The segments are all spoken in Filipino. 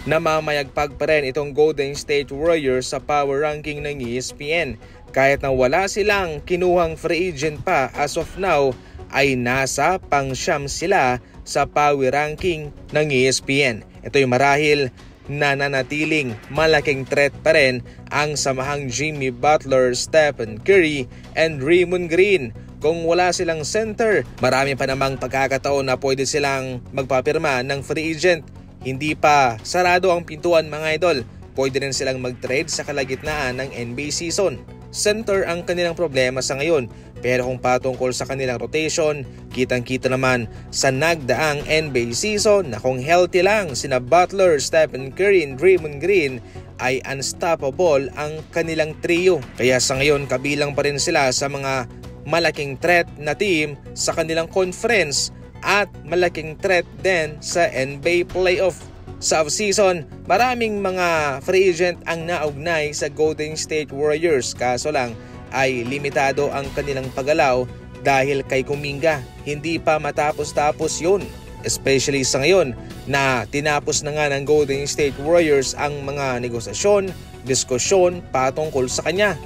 Namamayagpag pa rin itong Golden State Warriors sa power ranking ng ESPN. Kahit na wala silang kinuhang free agent pa as of now, ay nasa pang-siyam sila sa power ranking ng ESPN. Ito'y marahil na nanatiling malaking threat pa rin ang samahang Jimmy Butler, Stephen Curry, and Draymond Green. Kung wala silang center, marami pa namang pagkakataon na pwede silang magpapirma ng free agent. Hindi pa sarado ang pintuan mga idol. Pwede rin silang mag-trade sa kalagitnaan ng NBA season. Center ang kanilang problema sa ngayon. Pero kung patungkol sa kanilang rotation, kitang-kita naman sa nagdaang NBA season na kung healthy lang sina Butler, Stephen Curry, and Draymond Green ay unstoppable ang kanilang trio. Kaya sa ngayon kabilang pa rin sila sa mga malaking threat na team sa kanilang conference at malaking threat din sa NBA playoff. Sa off-season, maraming mga free agent ang naugnay sa Golden State Warriors, kaso lang ay limitado ang kanilang paggalaw dahil kay Kuminga. Hindi pa matapos-tapos yun, especially sa ngayon na tinapos na nga ng Golden State Warriors ang mga negosasyon, diskusyon patungkol sa kanya.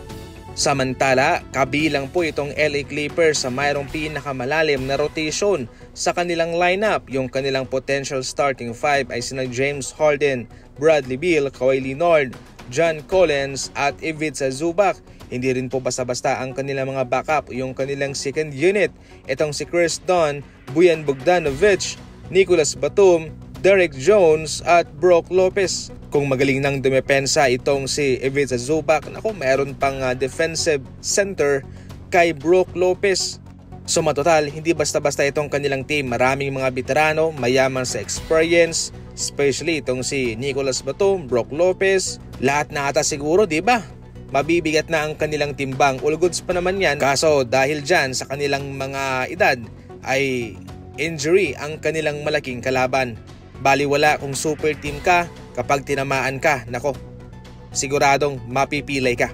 Samantala, kabilang po itong LA Clippers sa mayroong pinakamalalim na rotation sa kanilang lineup. Yung kanilang potential starting five ay sina James Harden, Bradley Beal, Kawhi Leonard, John Collins at Ivica Zubac. Hindi rin po basta-basta ang kanilang mga backup, yung kanilang second unit. Itong si Chris Dunn, Bojan Bogdanovic, Nicolas Batum, Derek Jones at Brook Lopez. Kung magaling nang dumepensa itong si Ivica Zubac, meron pang defensive center kay Brook Lopez. So matotal, hindi basta-basta itong kanilang team. Maraming mga veterano, mayaman sa experience, especially itong si Nicolas Batum, Brook Lopez. Lahat na ata siguro, di ba? Mabibigat na ang kanilang timbang. All goods pa naman yan. Kaso dahil dyan sa kanilang mga edad ay injury ang kanilang malaking kalaban. Baliwala kung super team ka, kapag tinamaan ka, siguradong mapipilay ka.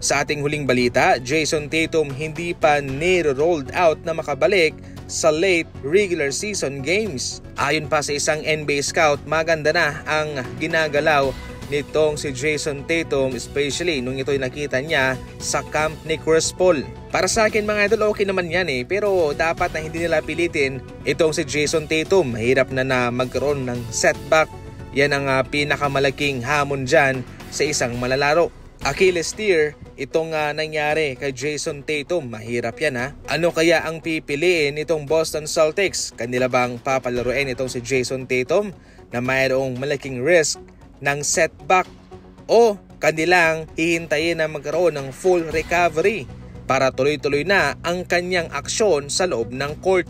Sa ating huling balita, Jason Tatum hindi pa niro-rolled out na makabalik sa late regular season games. Ayon pa sa isang NBA scout, maganda na ang ginagalaw nitong si Jason Tatum, especially nung ito'y nakita niya sa camp ni Chris Paul. Para sa akin mga idol, okay naman yan pero dapat na hindi nila pilitin itong si Jason Tatum. Mahirap na magkaroon ng setback. Yan ang pinakamalaking hamon dyan sa isang malalaro. Achilles tear, itong nangyari kay Jason Tatum. Mahirap yan Ano kaya ang pipiliin itong Boston Celtics? Kanila bang papalaruin itong si Jason Tatum na mayroong malaking risk ng setback, o kanilang hihintayin na magkaroon ng full recovery para tuloy-tuloy na ang kanyang aksyon sa loob ng court?